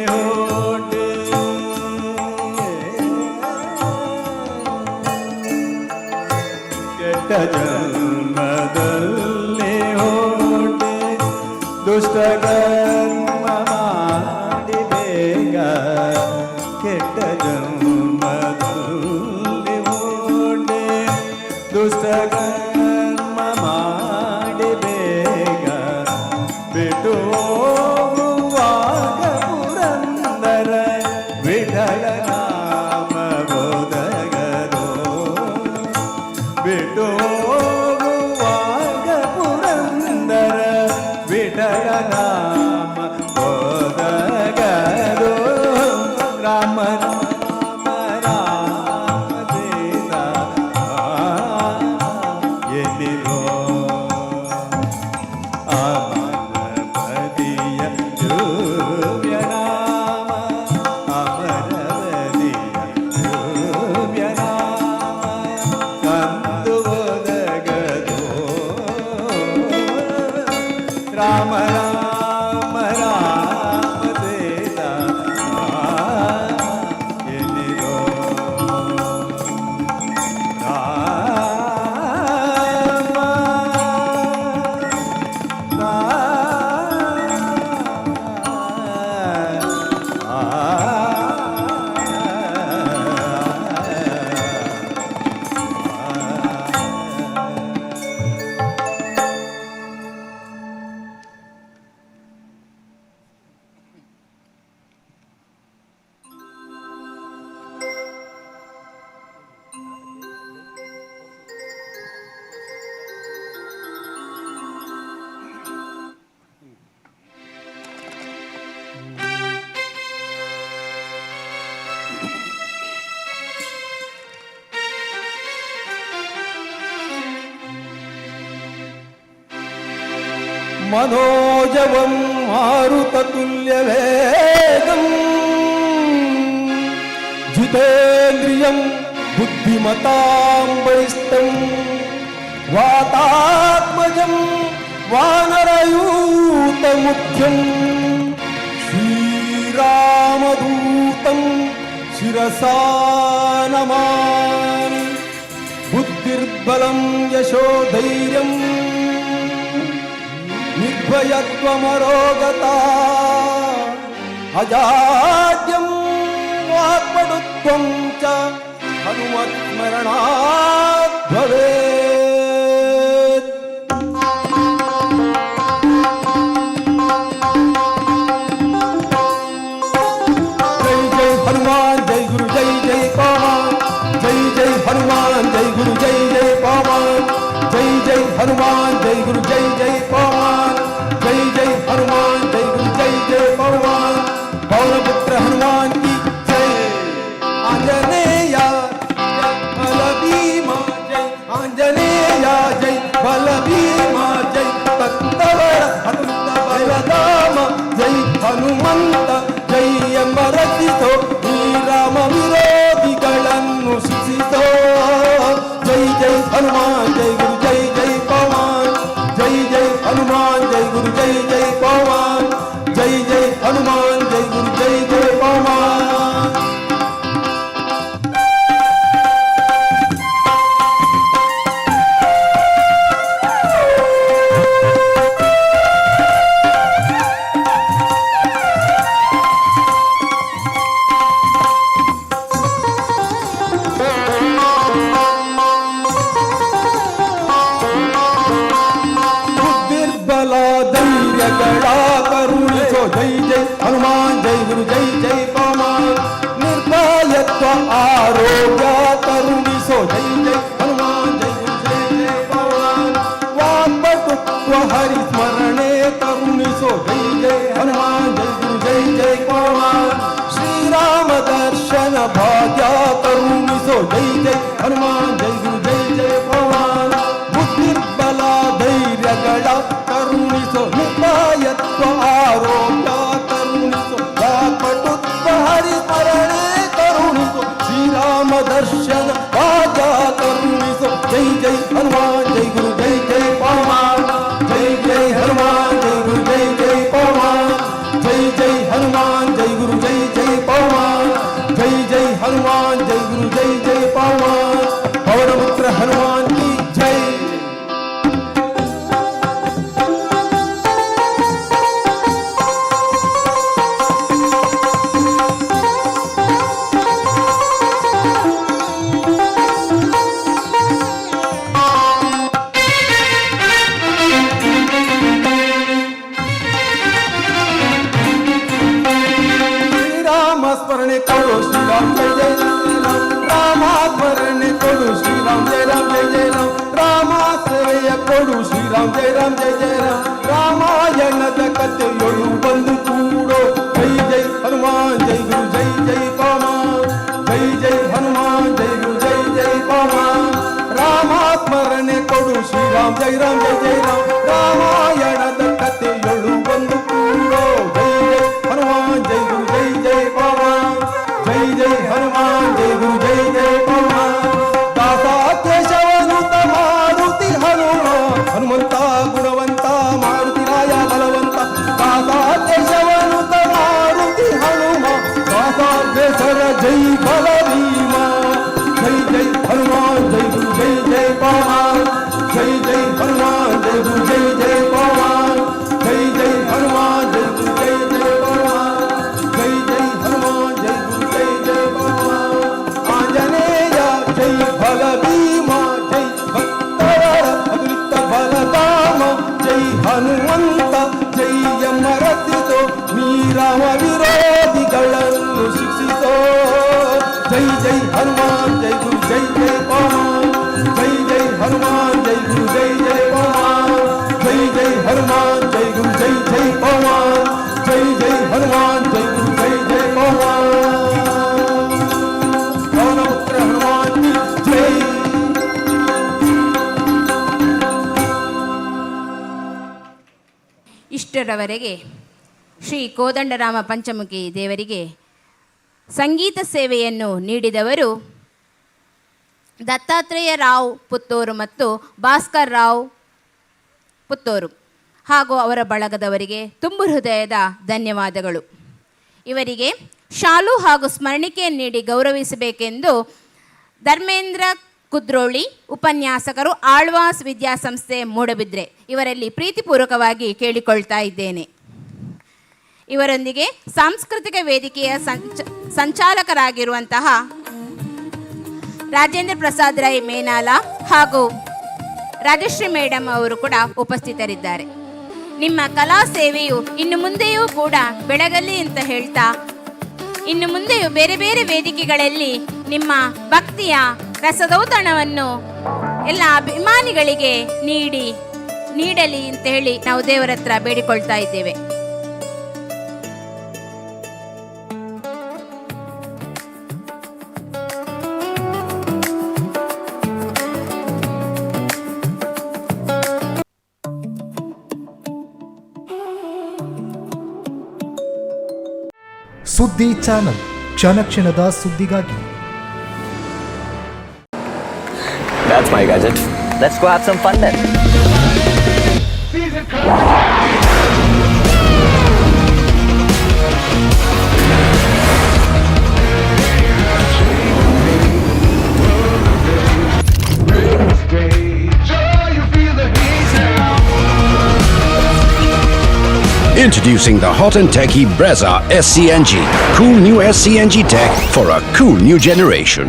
ಹೋಟೆ ಕೆಟ್ಟ ಜನ್ಮದಲ್ಲಿ ಹೋಟೆ ದುಷ್ಟ ಕರ್ಮ ಮಾಡಿ ಬೇಗ ಕೆಟ್ಟ ಜನ್ಮದಲ್ಲಿ ಹೋಟೆ ದುಷ್ಟ ಕರ್ಮ ಮಾಡಿ ಬೇಗ ಬಿಟ್ಟು ಹೋಗುವಾಗ ಪುರಂದರ ವಿಠಲ ನಾಮ ಬೋಧಗದೋ ಬಿಟ್ಟು ಹೋಗುವಾಗ ಪುರಂದರ ವಿಠಲ ನಾಮ ಬೋಧಗದೋ ರಾಮ ರಾಮ ರಾಮ ದೇವ ಎಲ್ಲಿರೋ ಅಮರಪದಿಯ ದ್ರವ್ಯನಾಮ ಅಮರಪದಿಯ ದ್ರವ್ಯನಾಮ ಕಂದು ಒದಗದೋ ರಾಮ ರಾಮ ರಾಮ ದೇವ ಎಲ್ಲಿರೋ മനോജവം മാരുതതുല്യവേഗം ജിതേന്ദ്രിയം ബുദ്ധിമതാം വരിഷ്ഠം വാതാത്മജം വാനരയൂതമുഖ്യം ശ്രീരാമദൂതം ശിരസാ നമാമി ബുദ്ധിർബലം യശോധൈര്യം ನಿರ್ಭಯತ್ವಮರೋಗತಾ ಅಜಾಡ್ಯಂ ಆತ್ಮಡುತ್ವಂ ಚ ಹನುಮತ್ಸ್ಮರಣಾತ್ ಭವೇತ್. ಜೈ ಜೈ ಹನುಮಾನ್ ಜೈ ಗುರು ಜೈ ಜೈ ಪವನ್ ಜೈ ಜೈ ಹನುಮಾನ್ ಜೈ ಗುರು ಜೈ ಜೈ ಪವನ್ ಜೈ ಜೈ ಹನುಮಾನ್ ಜೈ ಗುರು ಜೈ ಜೈ ಪವನ್ ಜೈ ಜೈ ಹನುಮಾನ್ ಜೈ ಗುರು ಜೈ ಜೈ ಪವನ್ ಪೌರಪುತ್ರ ಹನುಮಾನ್ ಕಿ ಜೈ. ಆಂಜನೇಯ ಬಲ ಭೀಮ ಜೈ ಆಂಜನೇಯ ಜೈ ಬಲ ಭೀಮ ಜೈ ಭಕ್ತವರ ಹನುಮಂತ ಬಲರಾಮ ಜೈ ಹನುಮಂತ ಜೈ ಎಂಬ ರಚಿಸೋ ಈ ರಾಮ ವಿರೋಧಿಗಳನ್ನು ಶಿಕ್ಷಿಸೋ. ಜೈ ಜೈ ಹನುಮಾನ್ ಜೈ ಗುರು ಜೈ ಜೈ ಪವನ್ ಜೈ ಜೈ ಹನುಮಾನ್ ಜೈ ಗುರು ಜೈ ಜೈ ಪವನ್ ಜೈ ಜೈ ಹನುಮಾನ್ ಜೈ ಗುರು ಜೈ ಜೈ ಪವನ್. ಕರುಣಿಸೋ ಜೈ ಜೈ ಹನುಮಾನ್ ಜೈ ಗುರು ಜೈ ಜೈ ಪವನ್ ನಿರ್ಭಯತ್ವ ಆರೋಗ್ಯ ಕರುಣಿಸೋ ಜೈ ಜೈ ಹನುಮಾನ್ ಜೈ ಗುರು ಜೈ ಜೈ ಪವನ್ ವಾಕ್ಪಟುತ್ವ ಹರಿಸ್ಮರಣೆ ಕರುಣಿಸೋ ಜೈ ಜೈ ಹನುಮಾನ್ ಜೈ ಗುರು ಜೈ ಜೈ ಪವನ್ ಶ್ರೀರಾಮ ದರ್ಶನ ಭಾಗ್ಯ ಕರುಣಿಸೋ ಜೈ ಜೈ ಹನುಮಾನ್ ಜೈ ಗುರು ಜೈ ಜೈ ಪವನ್ ಬುದ್ಧಿರ್ಬಲ ಧೈರ್ಯಗಳ ಕರುಣಿಸೋ ನಿರ್ಭಯತ್ವ ಆರೋಗ್ಯ ಕರುಣಿಸೋ ವಾಕ್ಪಟುತ್ವ ಹರಿಸ್ಮರಣೆ ಕರುಣಿಸೋ ಶ್ರೀರಾಮ ದರ್ಶನ ಭಾಗ್ಯ ಕರುಣಿಸೋ ಜೈ ಜೈ ಹನುಮಾನ್ ಜೈ ಗುರು ಜೈ ಜೈ ಪವನ್ ಜೈ ಜೈ ಹನುಮಾನ್ ಜೈ ಗುರು ಜೈ ಜೈ ಸ್ಮರಣೆ ಕೊಡು ಶ್ರೀರಾಮ್ ಜೈ ಜೈ ರಾಮ್ ರಾಮ ಸ್ಮರಣೆ ಕೊಡು ಶ್ರೀರಾಮ್ ಜೈ ರಾಮ್ ಜೈ ಜೈ ರಾಮ್ ರಾಮ ಸೇವೆಯ ಕೊಡು ಶ್ರೀರಾಮ್ ಜೈ ರಾಮ್ ಜೈ ಜೈ ರಾಮ್ ರಾಮಾಯಣದ ಕಥೆಯೊಳು ಬಂದು ಕೂಡೋ ಜೈ ಜೈ ಹನುಮಾನ್ ಜೈ ಗುರು ಜೈ ಜೈ ಪವಮಾನ್ ಜೈ ಜೈ ಹನುಮಾನ್ ಜೈ ಗುರು ಜೈ ಜೈ ಪವಮಾನ್ ರಾಮ ಸ್ಮರಣೆ ಕೊಡು ಶ್ರೀರಾಮ್ ಜೈ ರಾಮ್ ಜೈ ಜೈ ರಾಮ್ ರಾಮಾಯಣದ ಕಥೆಯೊಳು ಬಂದು ಕೂಡೋ ಜೈ ಜೈ ಹನುಮಾನ್ ಜೈ ಗುರು ಜೈ ಜೈ ಪವಮಾನ್ ಜೈ ಜೈ ಹನುಮಾನ್ ಜೈ ಗುರು ಜೈ ಜೈ ಪವಮಾನ್ ದಾಸ ಕೇಶವನುತ ಮಾರುತಿ ಹನುಮಂತ ಗುಣವಂತ ಮಾರುತಿ ರಾಯ ಬಲವಂತ ದಾಸ ಕೇಶವನುತ ಮಾರುತಿ ಹನುಮ ದಾಸಾಗ್ರೇಸರ ಜೈ ಬಲ ಭೀಮ ಜೈ ಜೈ ಹನುಮಾನ್ ಜೈ ಗುರು ಜೈ ಜೈ ಪವಮಾನ್ ಜೈ ಜೈ ಹನುಮಾನ್ ಜೈ ಗುರು ಜೈ ಜೈ ಪವಮಾನ್ ಜೈ ಜೈ ಹನುಮಾನ್ ಜೈ ಗುರು ಜೈ ಜೈ ಪವಮಾನ್ ಜೈ ಜೈ ಹನುಮಾನ್ ಜೈ ಗುರು ಜೈ ಜೈ ಪವಮಾನ್ ಆಂಜನೇಯ ಜೈ ಬಲ ಭೀಮ ಜೈ ಭಕ್ತರ ಅದುರಿತ ಬಲಧಾಮ ಜೈ ಹನುಮಂತ ಜೈ ಯಮರತಿಸೋ ನೀರಾಮ ವಿರೋಧಿಗಳನ್ನು ಶಿಕ್ಷಿಸೋ ಜೈ ಜೈ ಹನುಮಾನ್ ಜೈ ಗುರು ಜೈ ಜೈ ಪವಮಾನ್ ಜೈ ಜೈ ಹನುಮಾನ್ ಜೈ ಗುರು ಜೈ ಜೈ ಪವಮಾನ್ ಜೈ ಜೈ ಹನುಮಾನ್ ಜೈ ಗುರು ಜೈ ಜೈ ಪವಮಾನ್ ಜೈ ಜೈ ಹನುಮಾನ್ ಜೈ ಗುರು ಜೈ ಜೈ ಪವಮಾನ್ ಪವನಪುತ್ರ ಹನುಮಾನ್ ಕಿ ಜೈ. ಇಷ್ಟರವರೆಗೆ ಶ್ರೀ ಕೋದಂಡರಾಮ ಪಂಚಮುಖಿ ದೇವರಿಗೆ ಸಂಗೀತ ಸೇವೆಯನ್ನು ನೀಡಿದವರು ದತ್ತಾತ್ರೇಯ ರಾವ್ ಪುತ್ತೂರು ಮತ್ತು ಭಾಸ್ಕರ್ ರಾವ್ ಪುತ್ತೂರು ಹಾಗೂ ಅವರ ಬಳಗದವರಿಗೆ ತುಂಬು ಹೃದಯದ ಧನ್ಯವಾದಗಳು. ಇವರಿಗೆ ಶಾಲು ಹಾಗೂ ಸ್ಮರಣಿಕೆ ನೀಡಿ ಗೌರವಿಸಬೇಕೆಂದು ಧರ್ಮೇಂದ್ರ ಕುದ್ರೋಳಿ ಉಪನ್ಯಾಸಕರು ಆಳ್ವಾಸ್ ವಿದ್ಯಾಸಂಸ್ಥೆ ಮೂಡಬಿದ್ರೆ ಇವರಲ್ಲಿ ಪ್ರೀತಿಪೂರ್ವಕವಾಗಿ ಕೇಳಿಕೊಳ್ತಾ ಇದ್ದೇನೆ. ಇವರೊಂದಿಗೆ ಸಾಂಸ್ಕೃತಿಕ ವೇದಿಕೆಯ ಸಂಚಾಲಕರಾಗಿರುವಂತಹ ರಾಜೇಂದ್ರ ಪ್ರಸಾದ್ ರೈ ಮೇನಾಲ ಹಾಗೂ ರಾಜಶ್ರೀ ಮೇಡಮ್ ಅವರು ಕೂಡ ಉಪಸ್ಥಿತರಿದ್ದಾರೆ. ನಿಮ್ಮ ಕಲಾ ಸೇವೆಯು ಇನ್ನು ಮುಂದೆಯೂ ಕೂಡ ಬೆಳಗಲಿ ಅಂತ ಹೇಳ್ತಾ, ಇನ್ನು ಮುಂದೆಯೂ ಬೇರೆ ಬೇರೆ ವೇದಿಕೆಗಳಲ್ಲಿ ನಿಮ್ಮ ಭಕ್ತಿಯ ರಸದೌತಣವನ್ನು ಎಲ್ಲ ಅಭಿಮಾನಿಗಳಿಗೆ ನೀಡಲಿ ಅಂತ ಹೇಳಿ ನಾವು ದೇವರ ಹತ್ರ ಬೇಡಿಕೊಳ್ತಾ ಇದ್ದೇವೆ. ಸುದ್ದಿ ಚಾನಲ್ ಕ್ಷಣ ಕ್ಷಣದ ಸುದ್ದಿಗಾಗಿ. That's my gadget. Let's go have some fun then. Introducing the hot and techy Brezza SCNG. Cool new SCNG tech for a cool new generation.